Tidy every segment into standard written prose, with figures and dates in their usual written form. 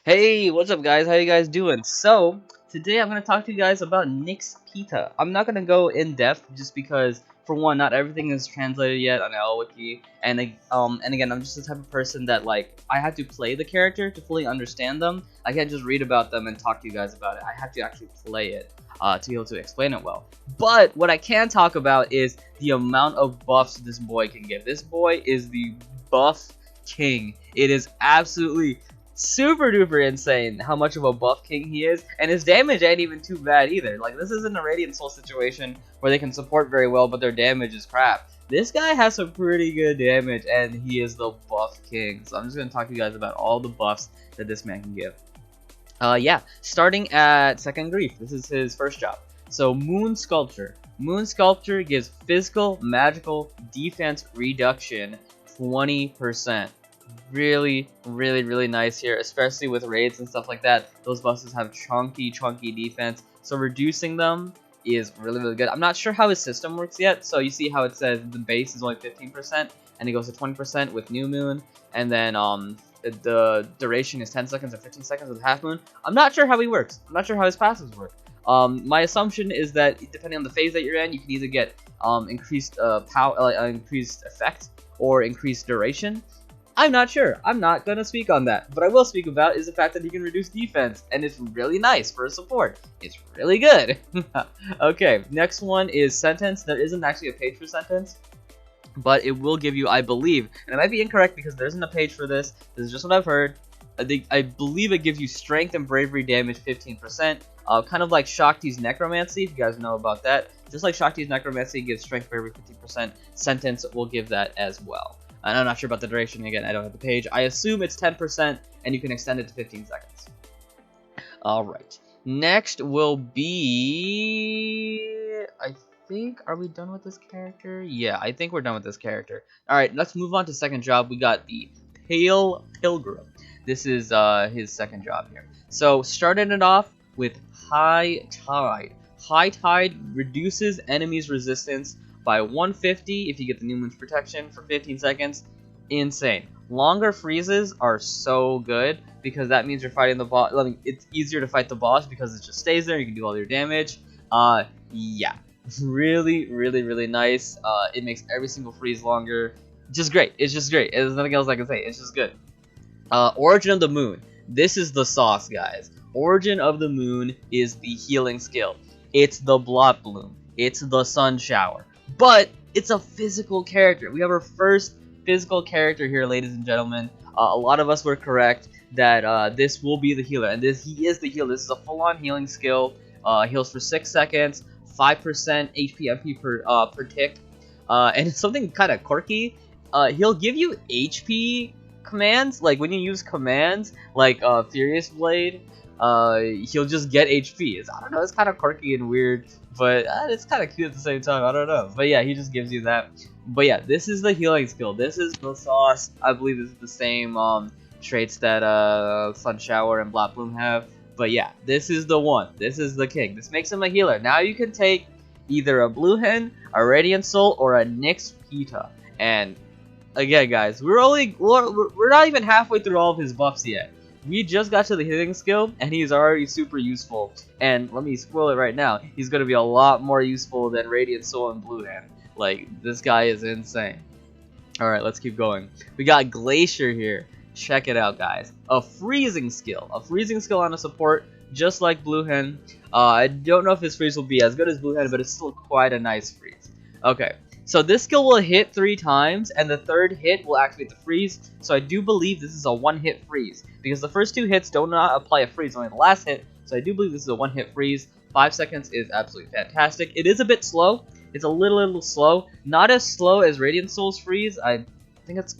Hey, what's up guys? How you guys doing? So, today I'm going to talk to you guys about Aint Pieta. I'm not going to go in depth just because, for one, not everything is translated yet on LWiki, and again, I'm just the type of person that, like, I have to play the character to fully understand them. I can't just read about them and talk to you guys about it. I have to actually play it to be able to explain it well. But what I can talk about is the amount of buffs this boy can give. This boy is the buff king. It is absolutely super duper insane how much of a buff king he is, and his damage ain't even too bad either. Like, this isn't a Radiant Soul situation where they can support very well, but their damage is crap. This guy has some pretty good damage, and he is the buff king. So I'm just gonna talk to you guys about all the buffs that this man can give. Yeah, starting at Second Grief, this is his first job. So Moon Sculpture. Moon Sculpture gives physical, magical, defense reduction 20%. Really nice here, especially with raids and stuff like that. Those bosses have chunky defense, so reducing them is really good. I'm not sure how his system works yet, so you see how it says the base is only 15% and it goes to 20% with New Moon, and then the duration is 10 seconds or 15 seconds with Half Moon. I'm not sure how he works. I'm not sure how his passives work. My assumption is that depending on the phase that you're in, you can either get increased power, increased effect, or increased duration. I'm not sure. I'm not going to speak on that. But I will speak about is the fact that you can reduce defense, and it's really nice for a support. It's really good. Okay, next one is Sentence. There isn't actually a page for Sentence, but it will give you, I believe, and it might be incorrect because there isn't a page for this. This is just what I've heard. I believe it gives you Strength and Bravery damage 15%, kind of like Shakti's Necromancy, if you guys know about that. Just like Shakti's Necromancy gives Strength Bravery 15%, Sentence will give that as well. And I'm not sure about the duration. Again, I don't have the page. I assume it's 10%, and you can extend it to 15 seconds. Alright. Next will be... I think... Are we done with this character? Yeah, I think we're done with this character. Alright, let's move on to second job. We got the Pilgrim. This is his second job here. So, starting it off with High Tide. High Tide reduces enemies' resistance by 150 if you get the New Moon's protection for 15 seconds. Insane. Longer freezes are so good because that means you're fighting the boss. I mean, it's easier to fight the boss because it just stays there. You can do all your damage. Yeah, really nice. It makes every single freeze longer. Just great. It's just great. There's nothing else I can say. It's just good. Origin of the Moon. This is the sauce, guys. Origin of the Moon is the healing skill. It's the Blot Bloom. It's the Sun Shower. But it's a physical character. We have our first physical character here, ladies and gentlemen. A lot of us were correct that this will be the healer, and he is the healer. This is a full-on healing skill. Heals for 6 seconds, 5% HP MP per tick, and it's something kind of quirky. He'll give you HP commands, like when you use commands, like Furious Blade. He'll just get HP. I don't know, it's kind of quirky and weird, but it's kind of cute at the same time. I don't know, but yeah, he just gives you that. But yeah, this is the healing skill. This is the sauce. I believe this is the same traits that Sun Shower and Blot Bloom have. But yeah, this is the one. This is the king. This makes him a healer. Now you can take either a Blue Hen, a Radiant Soul, or a Aint Pieta. And again, guys, we're not even halfway through all of his buffs yet. We just got to the healing skill, and he's already super useful. And let me spoil it right now. He's going to be a lot more useful than Radiant Soul and Blue Hand. Like, this guy is insane. Alright, let's keep going. We got Glacier here. Check it out, guys. A freezing skill. A freezing skill on a support, just like Blue Hen. I don't know if his freeze will be as good as Blue Hen, but it's still quite a nice freeze. Okay. So this skill will hit 3 times, and the third hit will activate the freeze. So I do believe this is a one-hit freeze, because the first 2 hits do not apply a freeze, only the last hit. So I do believe this is a one-hit freeze. 5 seconds is absolutely fantastic. It is a bit slow. It's a little slow. Not as slow as Radiant Soul's freeze. I think it's...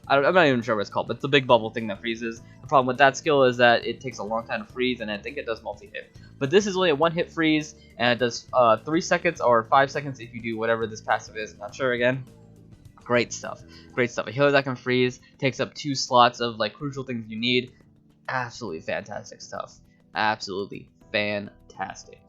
I'm not even sure what it's called, but it's the big bubble thing that freezes. The problem with that skill is that it takes a long time to freeze, and I think it does multi-hit. But this is only a one-hit freeze, and it does 3 seconds or 5 seconds if you do whatever this passive is. Not sure again. Great stuff. Great stuff. A healer that can freeze takes up 2 slots of like crucial things you need. Absolutely fantastic stuff. Absolutely fantastic.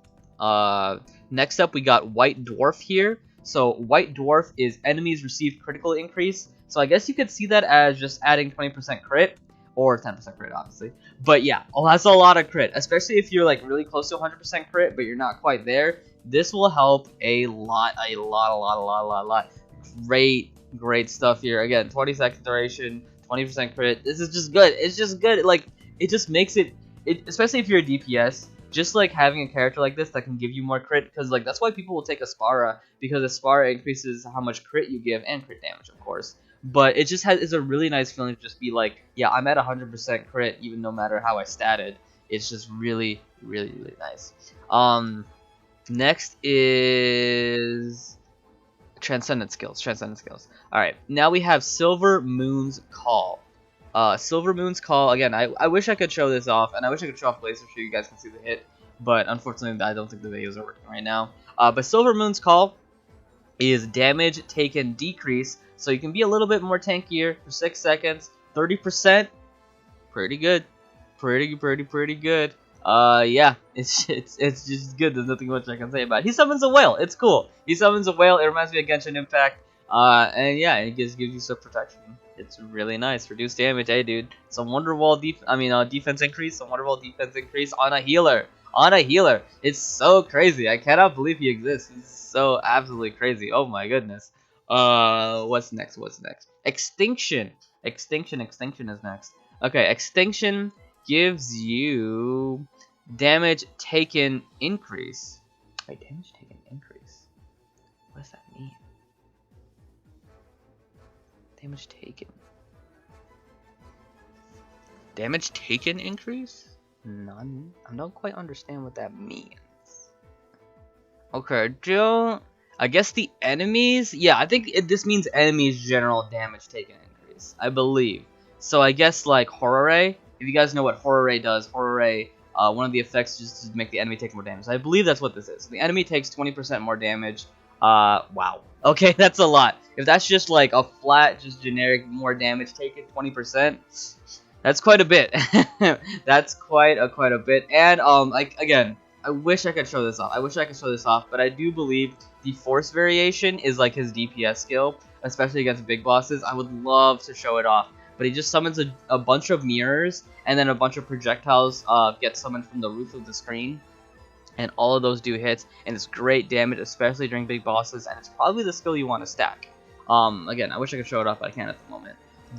Next up, we got White Dwarf here. So White Dwarf is enemies receive critical increase. So I guess you could see that as just adding 20% crit. or 10% crit, obviously. But yeah, oh, that's a lot of crit, especially if you're like really close to 100% crit, but you're not quite there. This will help a lot. Great stuff here. Again, 20-second duration, 20% crit. This is just good. It's just good. Like, it just makes it, especially if you're a DPS, just like having a character like this that can give you more crit, because like that's why people will take Aspara, because Aspara increases how much crit you give and crit damage, of course. But it just it's a really nice feeling to just be like, yeah, I'm at 100% crit, even no matter how I statted. It's just really nice. Next is Transcendent Skills. Transcendent Skills. All right, now we have Silver Moon's Call. Silver Moon's Call, again, I wish I could show this off, and I wish I could show off Glacier so you guys can see the hit, but unfortunately I don't think the videos are working right now. But Silver Moon's Call is damage taken decrease, so you can be a little bit more tankier for 6 seconds, 30%, pretty good, pretty good. Yeah, it's just good. There's nothing much I can say about it. He summons a whale. It's cool. He summons a whale. It reminds me of Genshin Impact. And yeah, it gives you some protection. It's really nice. Reduce damage, hey dude. Some Wonderwall defense increase. Some Wonderwall defense increase on a healer. It's so crazy. I cannot believe he exists. He's so absolutely crazy. Oh my goodness. What's next? Extinction. Extinction is next. Okay, Extinction gives you damage taken increase. Wait, damage taken increase? What does that mean? Damage taken. Damage taken increase? None. I don't quite understand what that means. Okay, I guess the enemies? Yeah, I think this means enemies general damage taken increase, I believe. So I guess like Horror Ray. If you guys know what Horror Ray does, Horror Ray, one of the effects is to make the enemy take more damage. I believe that's what this is. The enemy takes 20% more damage. Wow. Okay, that's a lot. If that's just like a flat, just generic more damage taken, 20%, that's quite a bit. That's quite a bit. And like again, I wish I could show this off. But I do believe the force variation is like his DPS skill, especially against big bosses. I would love to show it off. But he just summons a bunch of mirrors, and then a bunch of projectiles get summoned from the roof of the screen. And all of those do hits, and it's great damage, especially during big bosses, and it's probably the skill you want to stack. Again, I wish I could show it off, but I can't at the moment.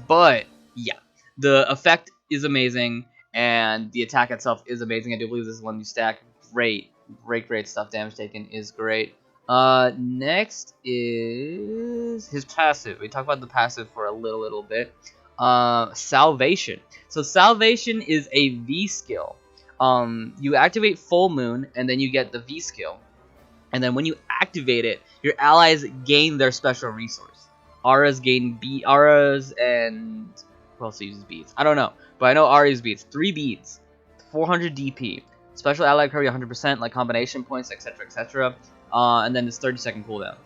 But, yeah, the effect is amazing, and the attack itself is amazing. I do believe this is one you stack. Great stuff. Damage taken is great. Next is his passive. We talked about the passive for a little bit. Salvation. So Salvation is a V skill. You activate Full Moon, and then you get the V skill. And then when you activate it, your allies gain their special resource. Auras gain Auras, and who else uses beads? I don't know, but I know Ahri uses beads. 3 beads, 400 DP. Special ally recovery 100%, like combination points, etc. And then this 30-second cooldown.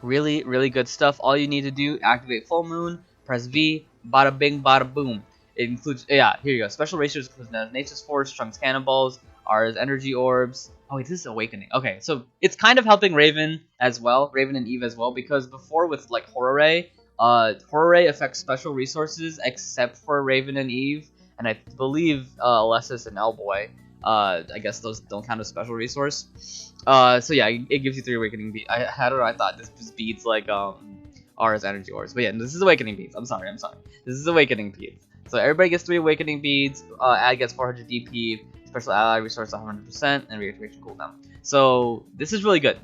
Really good stuff. All you need to do, activate Full Moon, press V, bada bing, bada boom. It includes, yeah, here you go. Special ratios includes Nature's Force, Trunks Cannonballs, R's Energy Orbs. Oh wait, this is Awakening. Okay, so it's kind of helping Raven as well, Raven and Eve as well, because before with like Horror Ray affects special resources except for Raven and Eve, and I believe Alessis and Elboy. I guess those don't count as special resource. So yeah, it gives you 3 Awakening beads. I don't know. I thought this just beats like R's Energy Orbs, but yeah, this is Awakening beads. I'm sorry. This is Awakening beads. So everybody gets 3 Awakening beads. Ad gets 400 DP. Special ally resource 100%, and reactivation cooldown. So this is really good.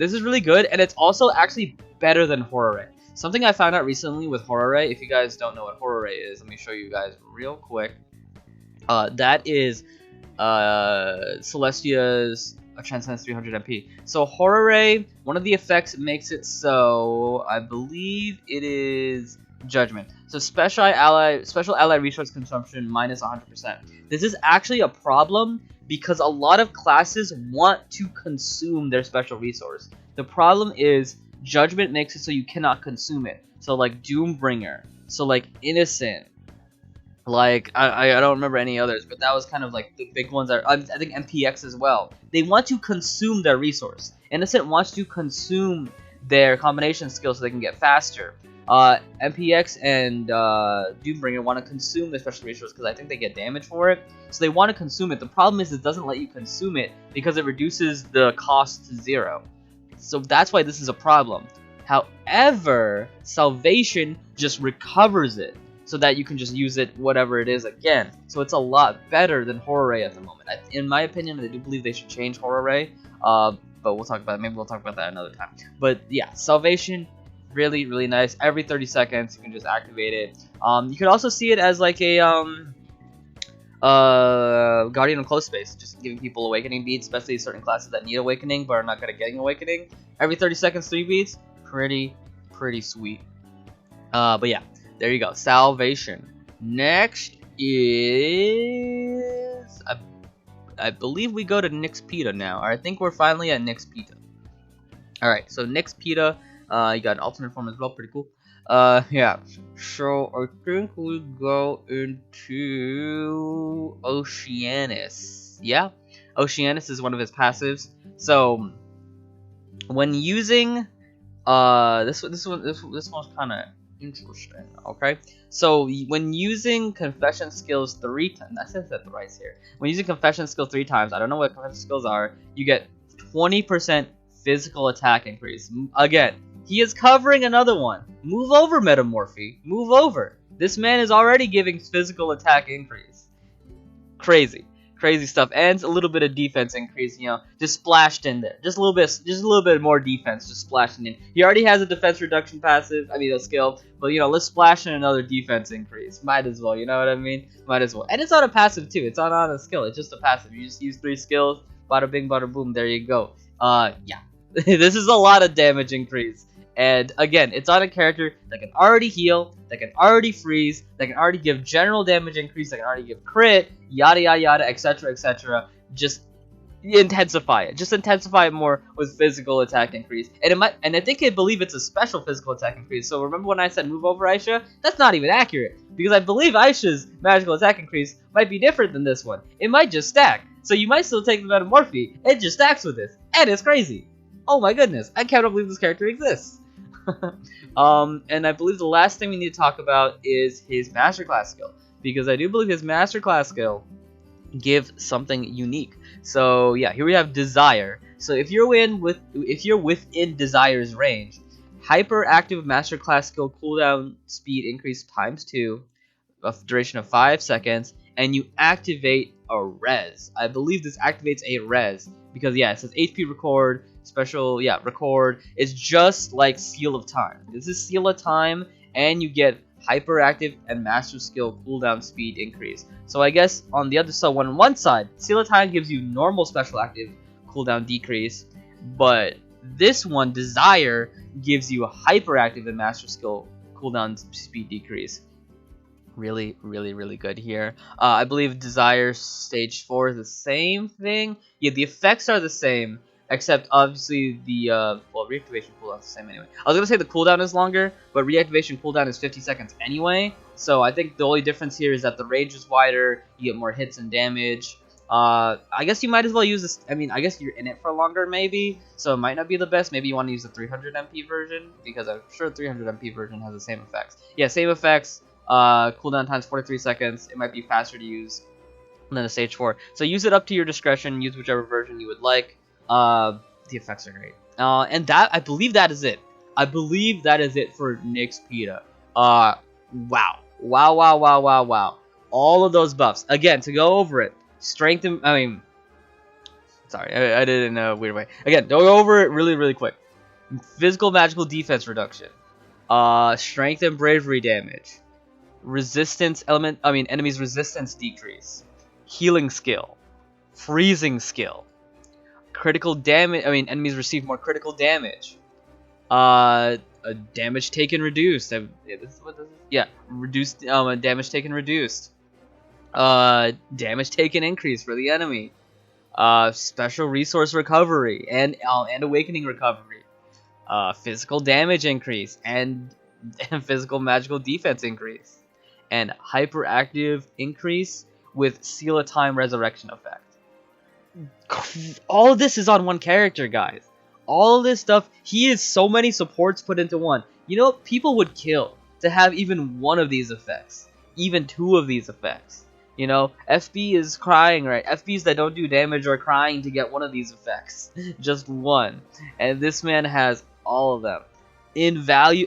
And it's also actually better than Horror Ray. Something I found out recently with Horror Ray. If you guys don't know what Horror Ray is, let me show you guys real quick. That is Celestia's Transcendence 300 MP. So Horror Ray, one of the effects makes it so, I believe it is Judgment. So special ally resource consumption minus 100%. This is actually a problem because a lot of classes want to consume their special resource. The problem is Judgment makes it so you cannot consume it. So like Doombringer, so like Innocent, like I don't remember any others, but that was kind of like the big ones. I think MPX as well. They want to consume their resource. Innocent wants to consume their combination skill so they can get faster. MPX and Doombringer want to consume the special resource because I think they get damage for it. So they want to consume it. The problem is it doesn't let you consume it because it reduces the cost to 0. So that's why this is a problem. However, Salvation just recovers it so that you can just use it whatever it is again. So it's a lot better than Horror Ray at the moment. In my opinion, I do believe they should change Horror Ray. But we'll talk about it. Maybe we'll talk about that another time. But yeah, Salvation, really, really nice. Every 30 seconds, you can just activate it. You could also see it as like a Guardian of Close Space, just giving people awakening beats, especially certain classes that need awakening but are not good at getting awakening. Every 30 seconds, 3 beats. Pretty sweet. But yeah, there you go. Salvation. Next is I believe we go to Aint Pieta now. I think we're finally at Aint Pieta. Alright, so Aint Pieta, you got an alternate form as well, pretty cool. Yeah. So I think we go into Oceanus. Yeah? Oceanus is one of his passives. So when using this one's kinda interesting, okay? So when using Confession Skills 3 times, I said that right here. When using Confession Skill 3 times, I don't know what Confession Skills are, you get 20% physical attack increase. Again, he is covering another one. Move over, Metamorphy. Move over. This man is already giving physical attack increase. Crazy stuff, and a little bit of defense increase, you know, just splashed in there, just a little bit more defense, just splashing in. He already has a defense reduction passive, I mean a skill, but you know, let's splash in another defense increase. Might as well, you know what I mean? Might as well. And it's on a passive too. It's not on a skill. It's just a passive. You just use 3 skills. Bada bing, bada boom. There you go. Yeah, this is a lot of damage increase. And again, it's on a character that can already heal, that can already freeze, that can already give general damage increase, that can already give crit, yada yada yada, etc. etc. Just intensify it. Just intensify it more with physical attack increase. And it might, and I believe it's a special physical attack increase. So remember when I said move over Aisha? That's not even accurate, because I believe Aisha's magical attack increase might be different than this one. It might just stack. So you might still take the Metamorphy. It just stacks with this, and it's crazy. Oh my goodness, I cannot believe this character exists. And I believe the last thing we need to talk about is his Masterclass skill, because I do believe his Masterclass skill gives something unique. So yeah, here we have Desire. So if you're within Desire's range, hyperactive Masterclass skill cooldown speed increase ×2, of duration of 5 seconds, and you activate a res. I believe this activates a res because yeah, it says HP record. Special, yeah, record. It's just like Seal of Time. This is Seal of Time, and you get hyperactive and master skill cooldown speed increase. So I guess on the other side, on one side, Seal of Time gives you normal special active cooldown decrease, but this one, Desire, gives you a hyperactive and master skill cooldown speed decrease. Really good here. I believe Desire stage 4 is the same thing. Yeah, the effects are the same. Except, obviously, the, well, reactivation cooldown is the same anyway. I was going to say the cooldown is longer, but reactivation cooldown is 50 seconds anyway. So, I think the only difference here is that the range is wider, you get more hits and damage. I guess you might as well use this, I mean, I guess you're in it for longer, maybe. So, it might not be the best. Maybe you want to use the 300 MP version, because I'm sure 300 MP version has the same effects. Yeah, same effects, cooldown times 43 seconds. It might be faster to use than a stage 4. So, use it up to your discretion. Use whichever version you would like. The effects are great. And that, I believe that is it. I believe that is it for Aint Pieta. Wow. All of those buffs. Again, to go over it. Strengthen, I mean, sorry, I did it in a weird way. Again, go over it really quick. Physical magical defense reduction. Strength and bravery damage. Resistance element, I mean, enemies resistance decrease. Healing skill. Freezing skill. Critical damage, I mean, enemies receive more critical damage. Damage taken reduced. Yeah, reduced, damage taken reduced. Damage taken increase for the enemy. Special resource recovery and awakening recovery. Physical damage increase and physical magical defense increase. And hyperactive increase with Seal of Time resurrection effect. All of this is on one character, guys. All of this stuff, he is so many supports put into one. You know, people would kill to have even one of these effects, even two of these effects. You know, FB is crying, right? FBs that don't do damage are crying to get one of these effects. Just one. And this man has all of them.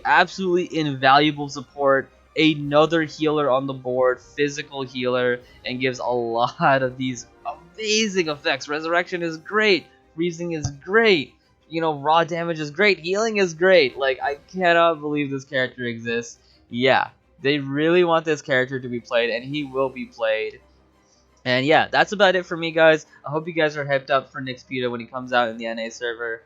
Absolutely invaluable support. Another healer on the board, physical healer, and gives a lot of these amazing effects. Resurrection is great. Freezing is great. You know, raw damage is great. Healing is great. Like, I cannot believe this character exists. Yeah, they really want this character to be played, and he will be played. And yeah, that's about it for me, guys. I hope you guys are hyped up for Aint Pieta when he comes out in the NA server.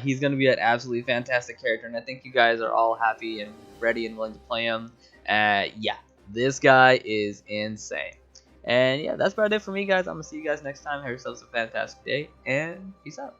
He's going to be an absolutely fantastic character, and I think you guys are all happy and ready and willing to play him. Yeah, this guy is insane. And yeah, that's about it for me, guys. I'm going to see you guys next time. Have yourselves a fantastic day, and peace out.